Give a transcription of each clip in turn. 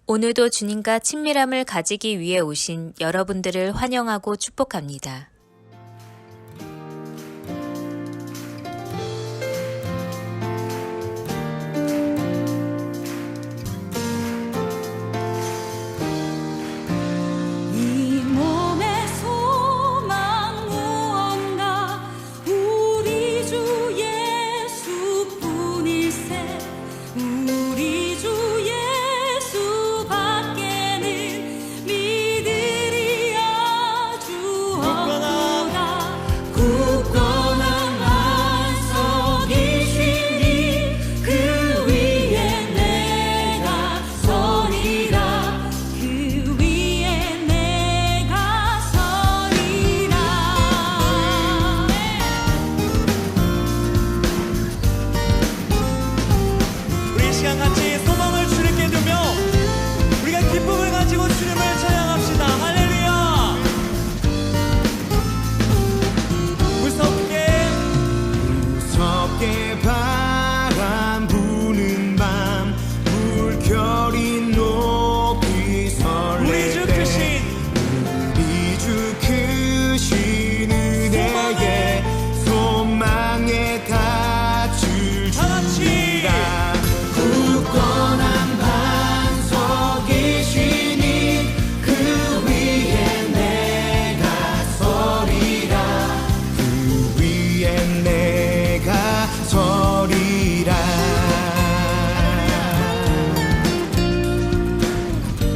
오늘도 주님과 친밀함을 가지기 위해 오신 여러분들을 환영하고 축복합니다.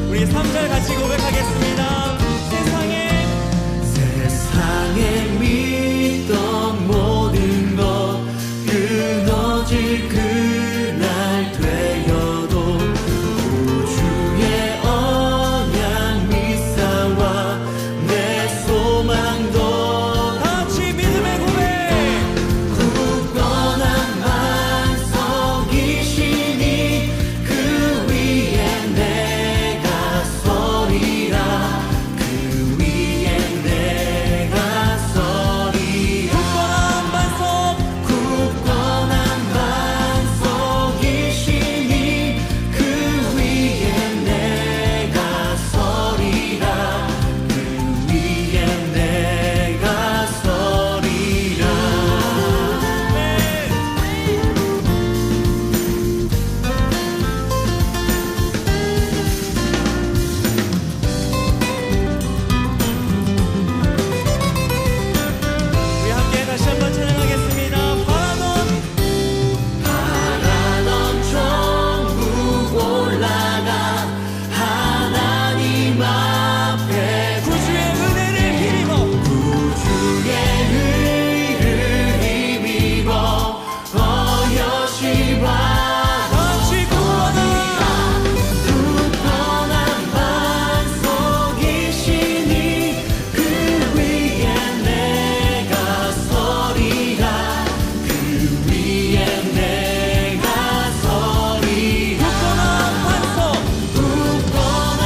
우리 3절 같이 고백하겠습니다. 세상에 믿던 모든 것 끊어질 그날 되어도 구주의 언약 믿사와 내 소망도 같이 믿음의 고백 굳건한 반석이시니 그 위에 내가 서리라 그 위에 내가 서리라 굳건한 반석이시니 그 위에 내가 서리라 그 위에 내가 서리라. 우리 함께 다시 한번 찬양하겠습니다. 바라던 천국 올라가 하나님 앞에 구주의 은혜를 힘입어 어여시 같이 굳건한 반석이시니 그 위에 내가 서리라 그 위에 내가 서리라 굳건한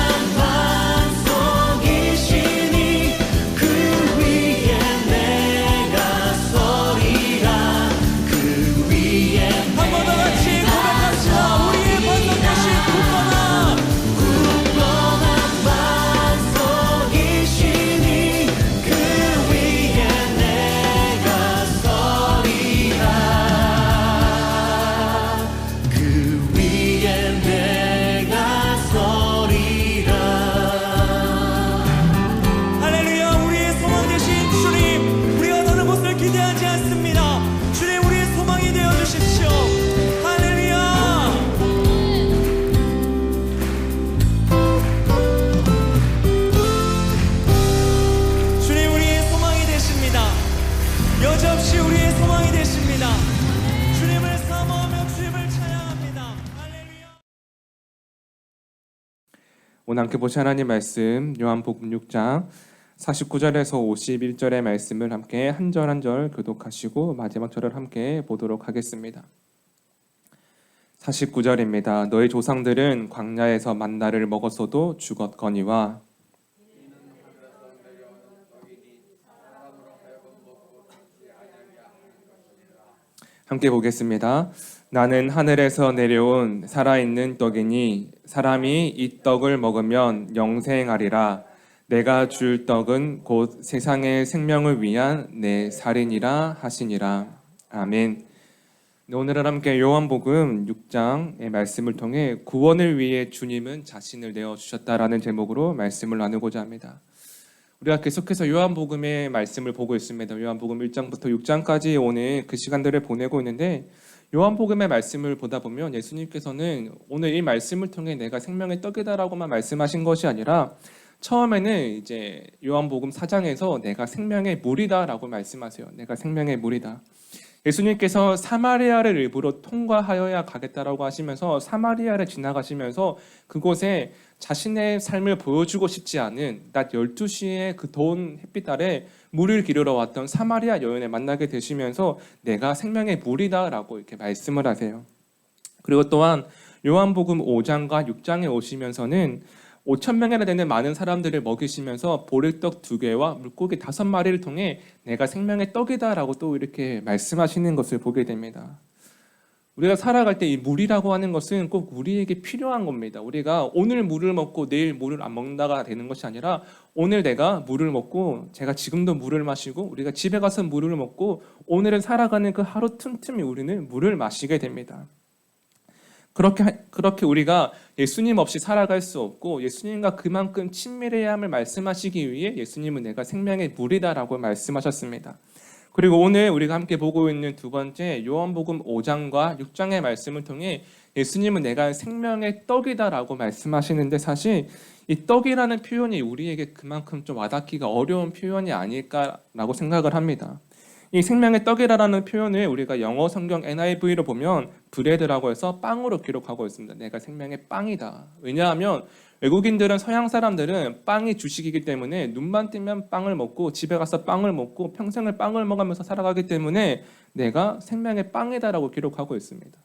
반석이시니 그 위에 내가 서리라 그 위에 한 번 더 같이 고백합시다. 우리의 반석 대신 굳건한 반석이시니 그 위에 내가 서리라 그 위에 내가 서리라. 할렐루야. 우리의 소망 되신 주님, 우리가 다른 것을 기대하지 않습니다. 주님, 우리의 소망이 되어 주십시오. 할렐루야. 주님, 우리의 소망이 되십니다. 여지없이 우리의 소망이 되십니다. 주님을 사모하며 주님을 찬양합니다. 할렐루야. 오늘 함께 보실 하나님 말씀 요한복음 6장 49절에서 51절의 말씀을 함께 한 절 한 절 교독하시고 마지막 절을 함께 보도록 하겠습니다. 49절입니다. 너희 조상들은 광야에서 만나를 먹었어도 죽었거니와 함께 보겠습니다. 나는 하늘에서 내려온 살아있는 떡이니 사람이 이 떡을 먹으면 영생하리라. 내가 줄 떡은 곧 세상의 생명을 위한 내 살이니라 하시니라. 아멘. 네, 오늘은 함께 요한복음 6장의 말씀을 통해 구원을 위해 주님은 자신을 내어주셨다라는 제목으로 말씀을 나누고자 합니다. 우리가 계속해서 요한복음의 말씀을 보고 있습니다. 요한복음 1장부터 6장까지 오늘 그 시간들을 보내고 있는데, 요한복음의 말씀을 보다 보면 예수님께서는 오늘 이 말씀을 통해 내가 생명의 떡이다라고만 말씀하신 것이 아니라 처음에는 이제 요한복음 4장에서 내가 생명의 물이다라고 말씀하세요. 내가 생명의 물이다. 예수님께서 사마리아를 일부러 통과하여야 가겠다라고 하시면서 사마리아를 지나가시면서 그곳에 자신의 삶을 보여주고 싶지 않은 낮 12시에 그 더운 햇빛 아래 물을 기르러 왔던 사마리아 여인을 만나게 되시면서 내가 생명의 물이다라고 이렇게 말씀을 하세요. 그리고 또한 요한복음 5장과 6장에 오시면서는 5,000명이나 되는 많은 사람들을 먹이시면서 보리떡 2개와 물고기 5마리를 통해 내가 생명의 떡이다라고 또 이렇게 말씀하시는 것을 보게 됩니다. 우리가 살아갈 때 이 물이라고 하는 것은 꼭 우리에게 필요한 겁니다. 우리가 오늘 물을 먹고 내일 물을 안 먹는다가 되는 것이 아니라 오늘 내가 물을 먹고 제가 지금도 물을 마시고 우리가 집에 가서 물을 먹고 오늘은 살아가는 그 하루 틈틈이 우리는 물을 마시게 됩니다. 그렇게 우리가 예수님 없이 살아갈 수 없고 예수님과 그만큼 친밀해야 함을 말씀하시기 위해 예수님은 내가 생명의 물이다라고 말씀하셨습니다. 그리고 오늘 우리가 함께 보고 있는 두 번째 요한복음 5장과 6장의 말씀을 통해 예수님은 내가 생명의 떡이다라고 말씀하시는데, 사실 이 떡이라는 표현이 우리에게 그만큼 좀 와닿기가 어려운 표현이 아닐까라고 생각을 합니다. 이 생명의 떡이라는 표현을 우리가 영어 성경 NIV로 보면 브레드라고 해서 빵으로 기록하고 있습니다. 내가 생명의 빵이다. 왜냐하면 외국인들은, 서양 사람들은 빵이 주식이기 때문에 눈만 뜨면 빵을 먹고 집에 가서 빵을 먹고 평생을 빵을 먹으면서 살아가기 때문에 내가 생명의 빵이다라고 기록하고 있습니다.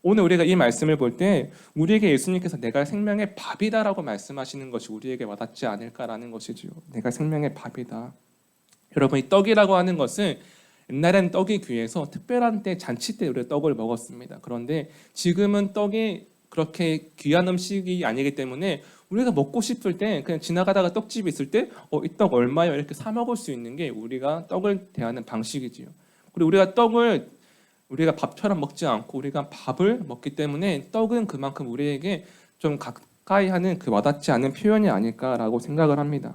오늘 우리가 이 말씀을 볼 때 우리에게 예수님께서 내가 생명의 밥이다라고 말씀하시는 것이 우리에게 와닿지 않을까라는 것이지요. 내가 생명의 밥이다. 여러분, 이 떡이라고 하는 것은 옛날에는 떡이 귀해서 특별한 때, 잔치 때 우리가 떡을 먹었습니다. 그런데 지금은 떡이 그렇게 귀한 음식이 아니기 때문에 우리가 먹고 싶을 때 그냥 지나가다가 떡집이 있을 때 이 떡 얼마요? 이렇게 사 먹을 수 있는 게 우리가 떡을 대하는 방식이지요. 그리고 우리가 떡을 우리가 밥처럼 먹지 않고 우리가 밥을 먹기 때문에 떡은 그만큼 우리에게 좀 가까이 하는 그 와닿지 않은 표현이 아닐까라고 생각을 합니다.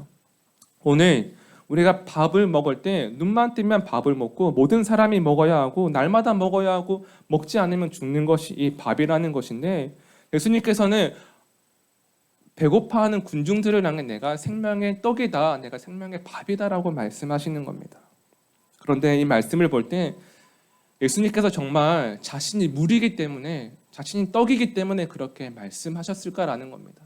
오늘 우리가 밥을 먹을 때 눈만 뜨면 밥을 먹고 모든 사람이 먹어야 하고 날마다 먹어야 하고 먹지 않으면 죽는 것이 이 밥이라는 것인데, 예수님께서는 배고파하는 군중들을 향해 내가 생명의 떡이다, 내가 생명의 밥이다라고 말씀하시는 겁니다. 그런데 이 말씀을 볼 때 예수님께서 정말 자신이 물이기 때문에, 자신이 떡이기 때문에 그렇게 말씀하셨을까라는 겁니다.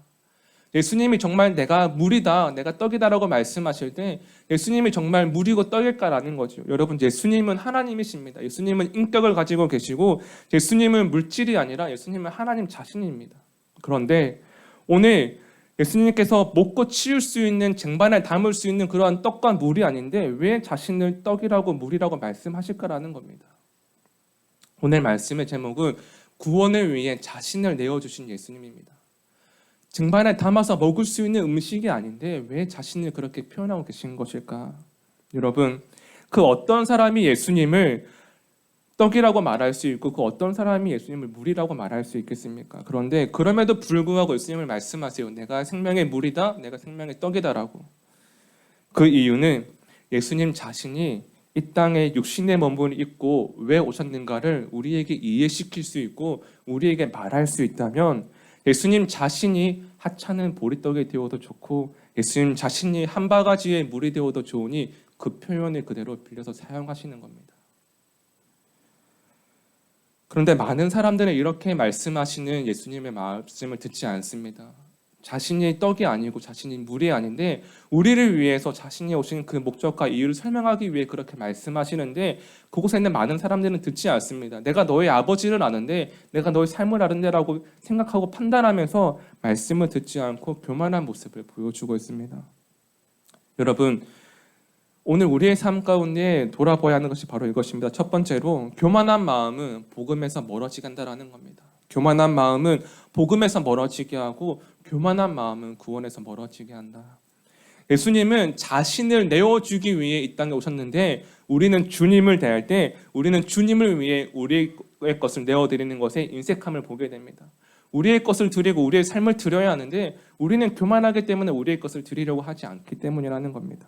예수님이 정말 내가 물이다, 내가 떡이다라고 말씀하실 때 예수님이 정말 물이고 떡일까라는 거죠. 여러분, 예수님은 하나님이십니다. 예수님은 인격을 가지고 계시고 예수님은 물질이 아니라 예수님은 하나님 자신입니다. 그런데 오늘 예수님께서 먹고 치울 수 있는, 쟁반에 담을 수 있는 그러한 떡과 물이 아닌데 왜 자신을 떡이라고 물이라고 말씀하실까라는 겁니다. 오늘 말씀의 제목은 구원을 위해 자신을 내어주신 예수님입니다. 쟁반에 담아서 먹을 수 있는 음식이 아닌데 왜 자신을 그렇게 표현하고 계신 것일까? 여러분, 그 어떤 사람이 예수님을 떡이라고 말할 수 있고 그 어떤 사람이 예수님을 물이라고 말할 수 있겠습니까? 그런데 그럼에도 불구하고 예수님을 말씀하세요. 내가 생명의 물이다, 내가 생명의 떡이다라고. 그 이유는 예수님 자신이 이 땅에 육신의 몸을 입고 왜 오셨는가를 우리에게 이해시킬 수 있고 우리에게 말할 수 있다면, 예수님 자신이 하찮은 보리떡이 되어도 좋고 예수님 자신이 한 바가지의 물이 되어도 좋으니 그 표현을 그대로 빌려서 사용하시는 겁니다. 그런데 많은 사람들은 이렇게 말씀하시는 예수님의 말씀을 듣지 않습니다. 자신이 떡이 아니고 자신이 물이 아닌데 우리를 위해서 자신이 오신 그 목적과 이유를 설명하기 위해 그렇게 말씀하시는데, 그곳에 있는 많은 사람들은 듣지 않습니다. 내가 너의 아버지를 아는데, 내가 너의 삶을 아는데라고 생각하고 판단하면서 말씀을 듣지 않고 교만한 모습을 보여주고 있습니다. 여러분, 오늘 우리의 삶 가운데 돌아봐야 하는 것이 바로 이것입니다. 첫 번째로 교만한 마음은 복음에서 멀어지게 한다라는 겁니다. 교만한 마음은 복음에서 멀어지게 하고 교만한 마음은 구원에서 멀어지게 한다. 예수님은 자신을 내어주기 위해 이 땅에 오셨는데 우리는 주님을 대할 때 우리는 주님을 위해 우리의 것을 내어드리는 것에 인색함을 보게 됩니다. 우리의 것을 드리고 우리의 삶을 드려야 하는데 우리는 교만하기 때문에 우리의 것을 드리려고 하지 않기 때문이라는 겁니다.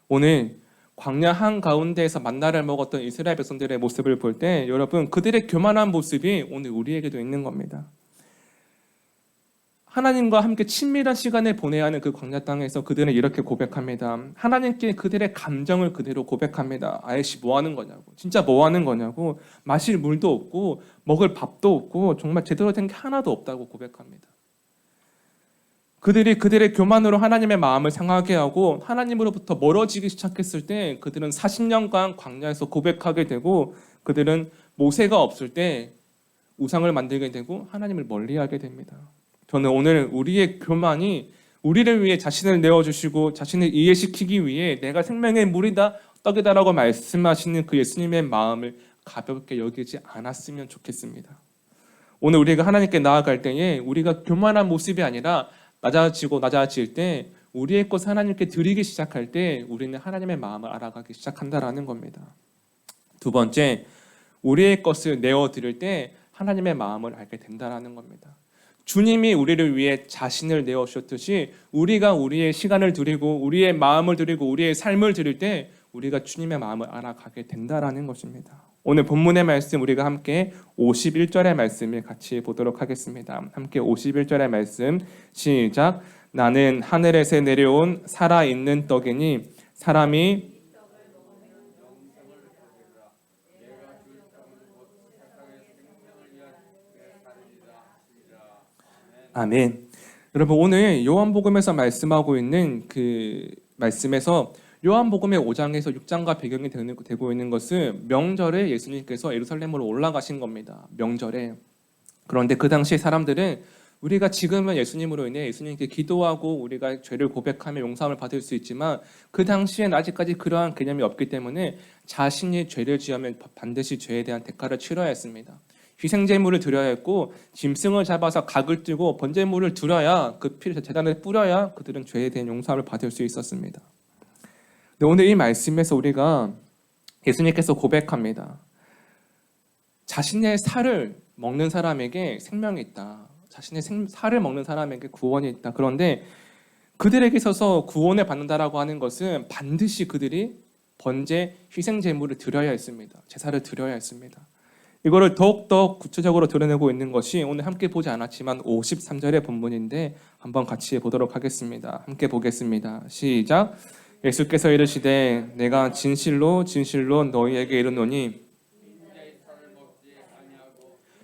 오늘 광야 한가운데에서 만나를 먹었던 이스라엘 백성들의 모습을 볼 때 여러분 그들의 교만한 모습이 오늘 우리에게도 있는 겁니다. 하나님과 함께 친밀한 시간을 보내야 하는 그 광야 땅에서 그들은 이렇게 고백합니다. 하나님께 그들의 감정을 그대로 고백합니다. 아이씨 뭐 하는 거냐고, 진짜 뭐 하는 거냐고, 마실 물도 없고 먹을 밥도 없고 정말 제대로 된 게 하나도 없다고 고백합니다. 그들이 그들의 교만으로 하나님의 마음을 상하게 하고 하나님으로부터 멀어지기 시작했을 때 그들은 40년간 광야에서 고백하게 되고 그들은 모세가 없을 때 우상을 만들게 되고 하나님을 멀리하게 됩니다. 저는 오늘 우리의 교만이 우리를 위해 자신을 내어주시고 자신을 이해시키기 위해 내가 생명의 물이다 떡이다라고 말씀하시는 그 예수님의 마음을 가볍게 여기지 않았으면 좋겠습니다. 오늘 우리가 하나님께 나아갈 때에 우리가 교만한 모습이 아니라 낮아질 때 우리의 것을 하나님께 드리기 시작할 때 우리는 하나님의 마음을 알아가기 시작한다라는 겁니다. 두 번째, 우리의 것을 내어드릴 때 하나님의 마음을 알게 된다라는 겁니다. 주님이 우리를 위해 자신을 내어주셨듯이 우리가 우리의 시간을 드리고 우리의 마음을 드리고 우리의 삶을 드릴 때 우리가 주님의 마음을 알아가게 된다라는 것입니다. 오늘 본문의 말씀 우리가 함께 51절의 말씀을 같이 보도록 하겠습니다. 함께 51절의 말씀 시작. 나는 하늘에서 내려온 살아있는 떡이니 사람이 아멘. 여러분 오늘 요한복음에서 말씀하고 있는 그 말씀에서 요한복음의 5장에서 6장과 배경이 되고 있는 것은 명절에 예수님께서 예루살렘으로 올라가신 겁니다. 명절에. 그런데 그 당시 사람들은 우리가 지금은 예수님으로 인해 예수님께 기도하고 우리가 죄를 고백하며 용서함을 받을 수 있지만 그 당시엔 아직까지 그러한 개념이 없기 때문에 자신이 죄를 지으면 반드시 죄에 대한 대가를 치러야 했습니다. 희생제물을 드려야 했고 짐승을 잡아서 각을 뜨고 번제물을 드려야 그 피를 제단에 뿌려야 그들은 죄에 대한 용서함을 받을 수 있었습니다. 근데 오늘 이 말씀에서 우리가 예수님께서 고백합니다. 자신의 살을 먹는 사람에게 생명이 있다. 자신의 살을 먹는 사람에게 구원이 있다. 그런데 그들에게 있어서 구원을 받는다라고 하는 것은 반드시 그들이 번제 희생제물을 드려야 했습니다. 제사를 드려야 했습니다. 이거를 더욱더 구체적으로 드러내고 있는 것이 오늘 함께 보지 않았지만 53절의 본문인데 한번 같이 보도록 하겠습니다. 함께 보겠습니다. 시작. 예수께서 이르시되 내가 진실로 진실로 너희에게 이르노니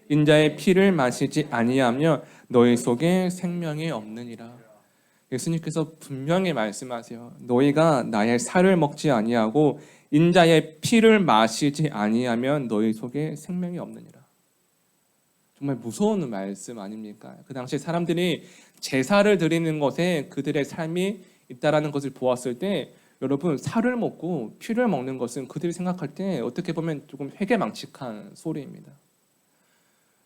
인자의 피를 마시지 아니하며 너희 속에 생명이 없느니라. 예수님께서 분명히 말씀하세요. 너희가 나의 살을 먹지 아니하고 인자의 피를 마시지 아니하면 너희 속에 생명이 없느니라. 정말 무서운 말씀 아닙니까? 그 당시 사람들이 제사를 드리는 것에 그들의 삶이 있다라는 것을 보았을 때 여러분 살을 먹고 피를 먹는 것은 그들이 생각할 때 어떻게 보면 조금 회개망측한 소리입니다.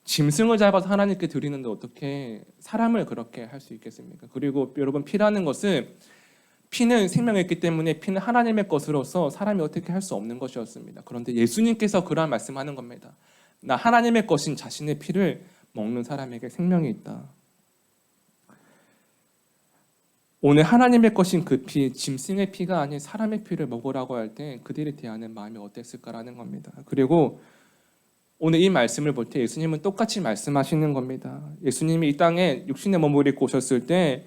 짐승을 잡아서 하나님께 드리는데 어떻게 사람을 그렇게 할 수 있겠습니까? 그리고 여러분 피라는 것은 피는 생명이 있기 때문에 피는 하나님의 것으로서 사람이 어떻게 할 수 없는 것이었습니다. 그런데 예수님께서 그러한 말씀하는 겁니다. 나 하나님의 것인 자신의 피를 먹는 사람에게 생명이 있다. 오늘 하나님의 것인 그 피, 짐승의 피가 아닌 사람의 피를 먹으라고 할 때 그들이 대하는 마음이 어땠을까라는 겁니다. 그리고 오늘 이 말씀을 볼 때 예수님은 똑같이 말씀하시는 겁니다. 예수님이 이 땅에 육신의 몸을 입고 오셨을 때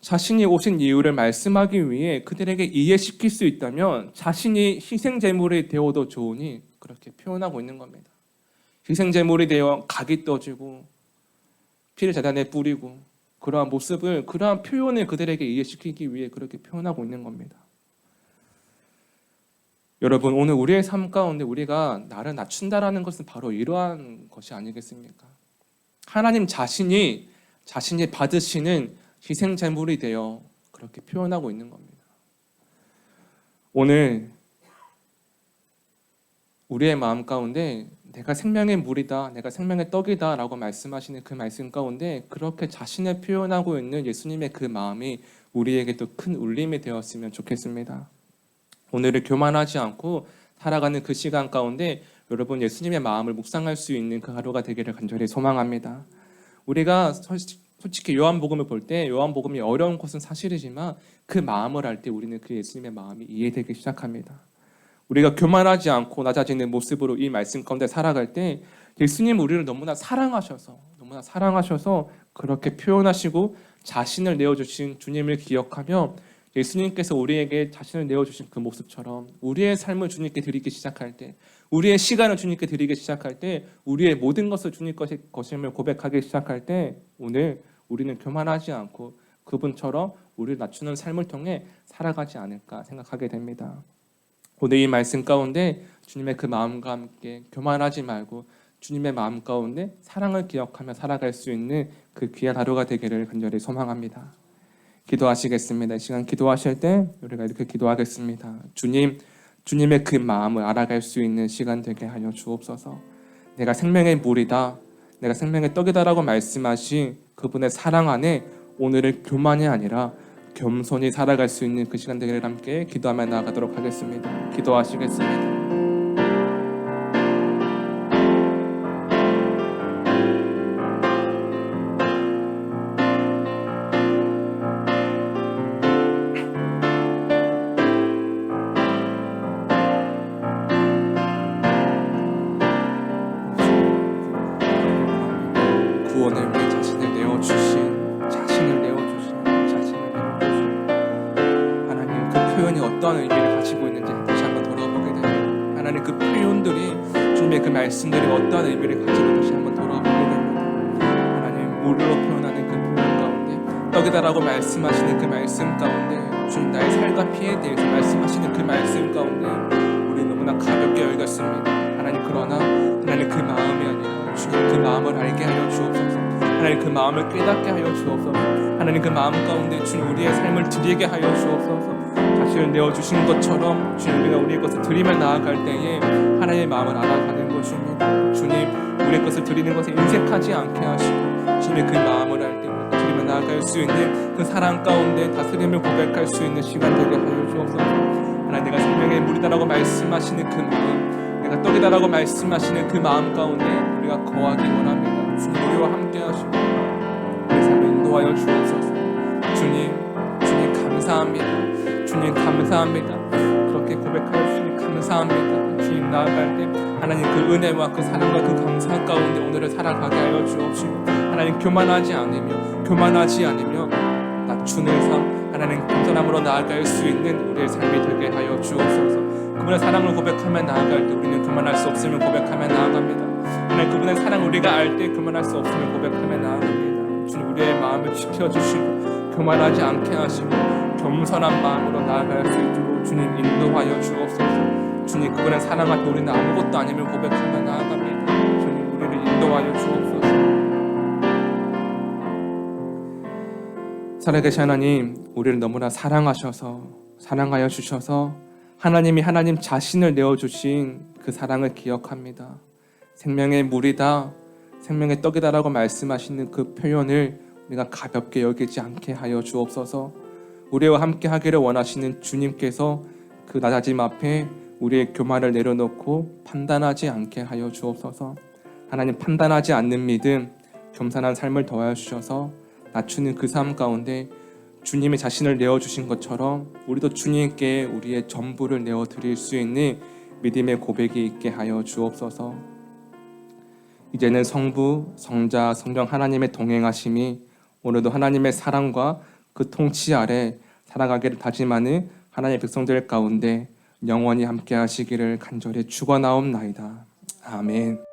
자신이 오신 이유를 말씀하기 위해 그들에게 이해시킬 수 있다면 자신이 희생제물이 되어도 좋으니 그렇게 표현하고 있는 겁니다. 희생제물이 되어 각이 떠지고 피를 제단에 뿌리고 그러한 모습을, 그러한 표현을 그들에게 이해시키기 위해 그렇게 표현하고 있는 겁니다. 여러분 오늘 우리의 삶 가운데 우리가 나를 낮춘다라는 것은 바로 이러한 것이 아니겠습니까? 하나님 자신이 받으시는 희생제물이 되어 그렇게 표현하고 있는 겁니다. 오늘 우리의 마음 가운데 내가 생명의 물이다, 내가 생명의 떡이다 라고 말씀하시는 그 말씀 가운데 그렇게 자신을 표현하고 있는 예수님의 그 마음이 우리에게도 큰 울림이 되었으면 좋겠습니다. 오늘을 교만하지 않고 살아가는 그 시간 가운데 여러분 예수님의 마음을 묵상할 수 있는 그 하루가 되기를 간절히 소망합니다. 우리가 솔직히 요한복음을 볼 때 요한복음이 어려운 것은 사실이지만 그 마음을 알 때 우리는 그 예수님의 마음이 이해되기 시작합니다. 우리가 교만하지 않고 낮아지는 모습으로 이 말씀 가운데 살아갈 때 예수님 우리를 너무나 사랑하셔서 그렇게 표현하시고 자신을 내어주신 주님을 기억하며 예수님께서 우리에게 자신을 내어주신 그 모습처럼 우리의 삶을 주님께 드리기 시작할 때, 우리의 시간을 주님께 드리기 시작할 때, 우리의 모든 것을 주님 것임을 고백하기 시작할 때 오늘 우리는 교만하지 않고 그분처럼 우리를 낮추는 삶을 통해 살아가지 않을까 생각하게 됩니다. 오늘 이 말씀 가운데 주님의 그 마음과 함께 교만하지 말고 주님의 마음 가운데 사랑을 기억하며 살아갈 수 있는 그 귀한 하루가 되기를 간절히 소망합니다. 기도하시겠습니다. 이 시간 기도하실 때 우리가 이렇게 기도하겠습니다. 주님의 그 마음을 알아갈 수 있는 시간 되게 하여 주옵소서. 내가 생명의 물이다, 내가 생명의 떡이다라고 말씀하신 그분의 사랑 안에 오늘을 교만이 아니라 겸손히 살아갈 수 있는 그 시간 되기를 함께 기도하며 나아가도록 하겠습니다. 기도하시겠습니다. 구원을 위해 자신을 내어주신 하나님, 그 표현이 어떤 의미를 가지고 있는지 다시 한번 돌아보게 됩니다. 하나님, 그 표현들이 주님의 그 말씀들이 어떤 의미를 가지고 다시 한번 돌아보게 됩니다. 하나님, 물로 표현하는 그 표현 가운데, 떡이다라고 말씀하시는 그 말씀 가운데, 주님 나의 살과 피에 대해서 말씀하시는 그 말씀 가운데 우리 너무나 가볍게 여겼습니다. 하나님, 그러나 하나님 그 마음이 아니라 주님 그 마음을 알게 하여 주옵소서. 하나님 그 마음을 깨닫게 하여 주옵소서. 하나님 그 마음 가운데 주님 우리의 삶을 드리게 하여 주옵소서. 자신을 내어주신 것처럼 주님 우리가 우리의 것을 드리며 나아갈 때에 하나님의 마음을 알아가는 것입니다. 주님 우리의 것을 드리는 것에 인색하지 않게 하시고 주님의 그 마음을 알 때 드리며 나아갈 수 있는 그 사랑 가운데 다스림을 고백할 수 있는 시간 되게 하여 주옵소서. 하나님, 내가 생명의 물이다라고 말씀하시는 그 마음, 내가 떡이다라고 말씀하시는 그 마음 가운데 우리가 거하기 원합니다. 주님 우리와 함께 하시고 우리 삶을 인도하여 주옵소서. 주님 감사합니다. 주님 감사합니다. 그렇게 고백하여 주님 감사합니다. 주님 나아갈 때 하나님 그 은혜와 그 사랑과 그 감사 가운데 오늘을 살아가게 하여 주옵시고 하나님 교만하지 않으며 낮추는 삶, 하나님 겸손함으로 나아갈 수 있는 우리의 삶이 되게 하여 주옵소서. 그분의 사랑을 고백하며 나아갈 때 우리는 교만할 수 없으면 고백하며 나아갑니다. 하나님 그분의 사랑 우리가 알 때 교만할 수 없으면 고백하며 나아갑니다. 주님 우리의 마음을 지켜주시고 교만하지 않게 하시고 겸손한 마음으로 나아갈 수 있도록 주님 인도하여 주옵소서. 주님 그분의 사랑 앞에 우리는 아무것도 아님을 고백하며 나아갑니다. 주님 우리를 인도하여 주옵소서. 살아계신 하나님, 우리를 너무나 사랑하여 주셔서 하나님이 하나님 자신을 내어주신 그 사랑을 기억합니다. 생명의 물이다, 생명의 떡이다라고 말씀하시는 그 표현을 우리가 가볍게 여기지 않게 하여 주옵소서. 우리와 함께 하기를 원하시는 주님께서 그 낮아짐 앞에 우리의 교만을 내려놓고 판단하지 않게 하여 주옵소서. 하나님 판단하지 않는 믿음, 겸손한 삶을 더하여 주셔서 낮추는 그 삶 가운데 주님이 자신을 내어주신 것처럼 우리도 주님께 우리의 전부를 내어드릴 수 있는 믿음의 고백이 있게 하여 주옵소서. 이제는 성부, 성자, 성령 하나님의 동행하심이 오늘도 하나님의 사랑과 그 통치 아래 살아가기를 다짐하는 하나님의 백성들 가운데 영원히 함께 하시기를 간절히 축원하옵나이다. 아멘.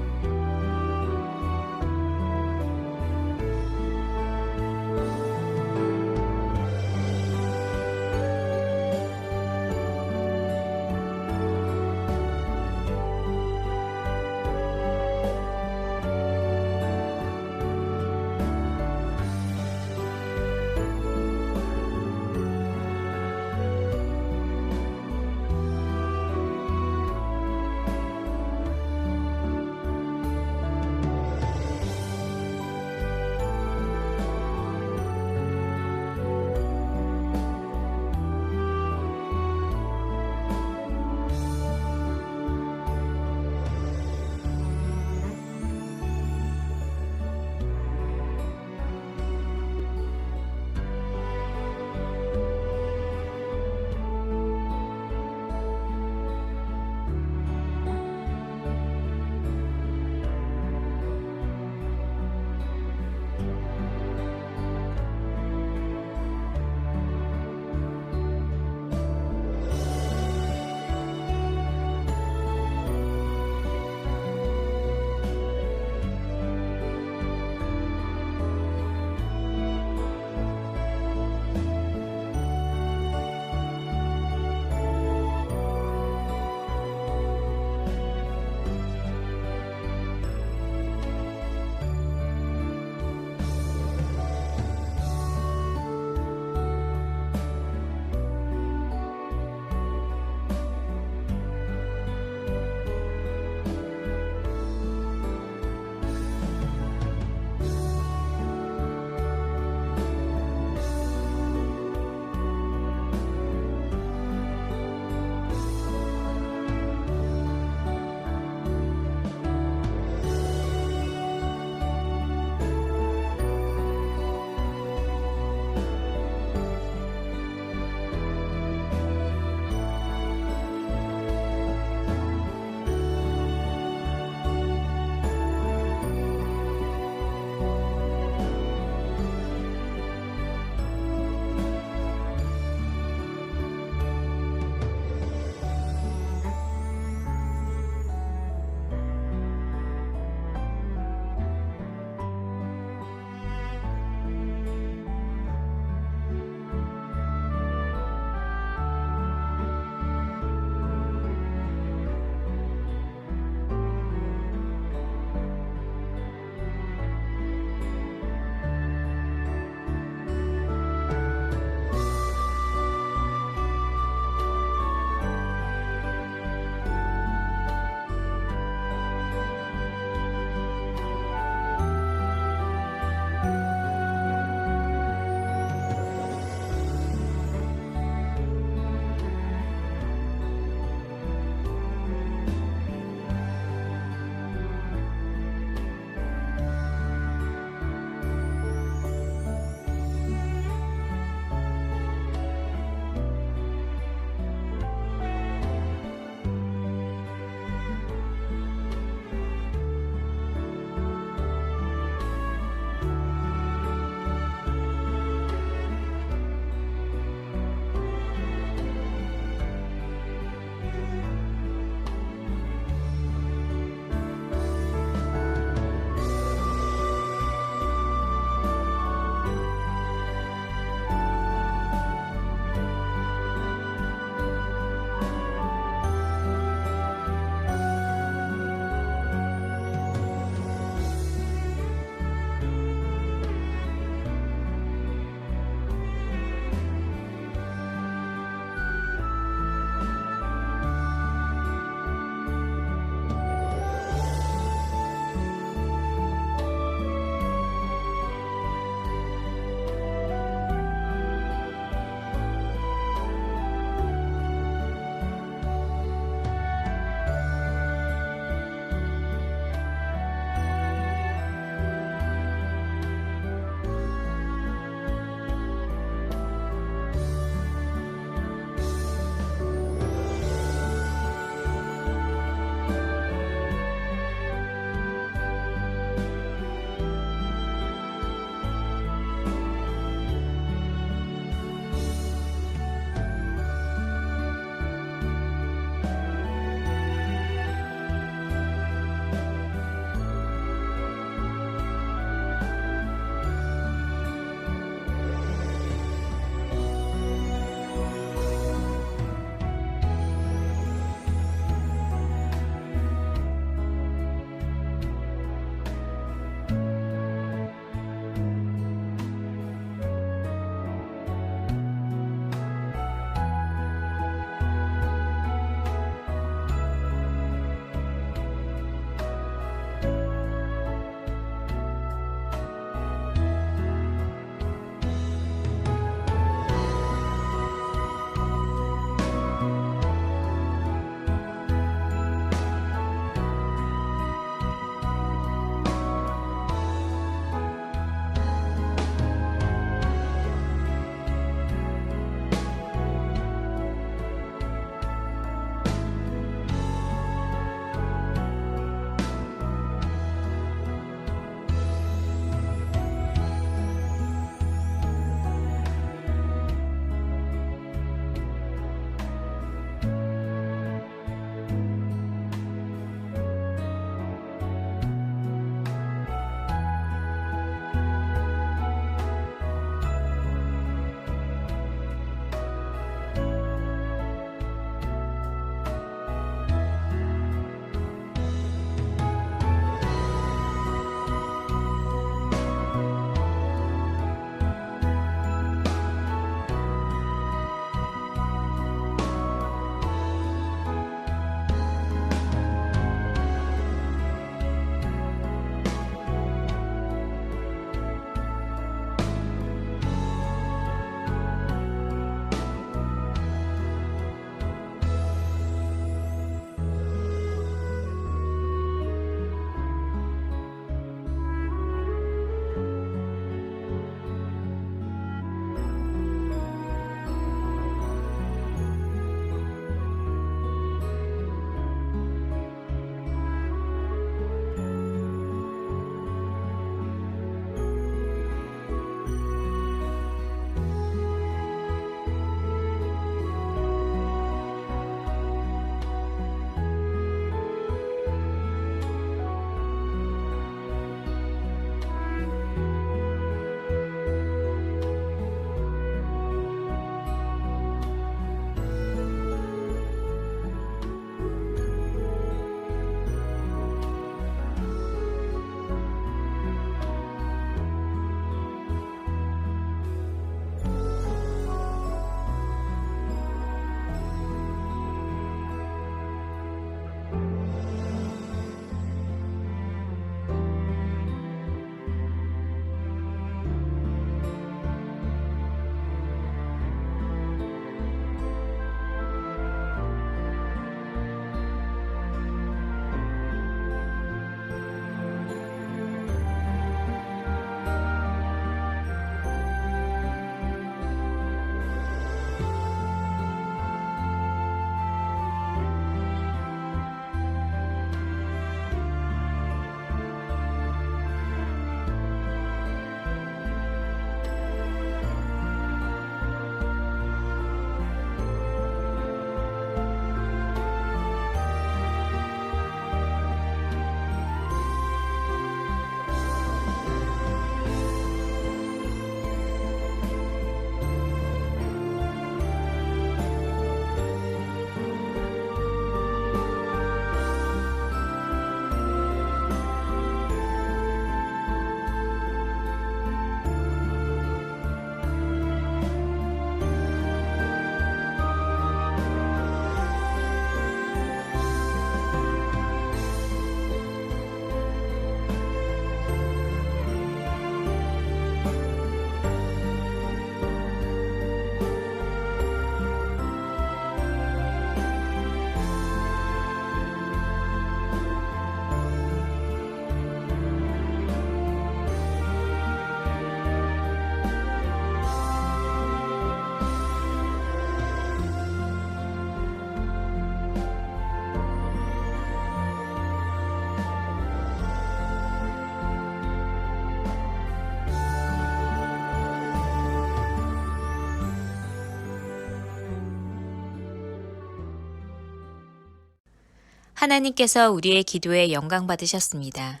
하나님께서 우리의 기도에 영광 받으셨습니다.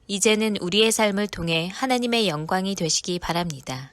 이제는 우리의 삶을 통해 하나님의 영광이 되시기 바랍니다.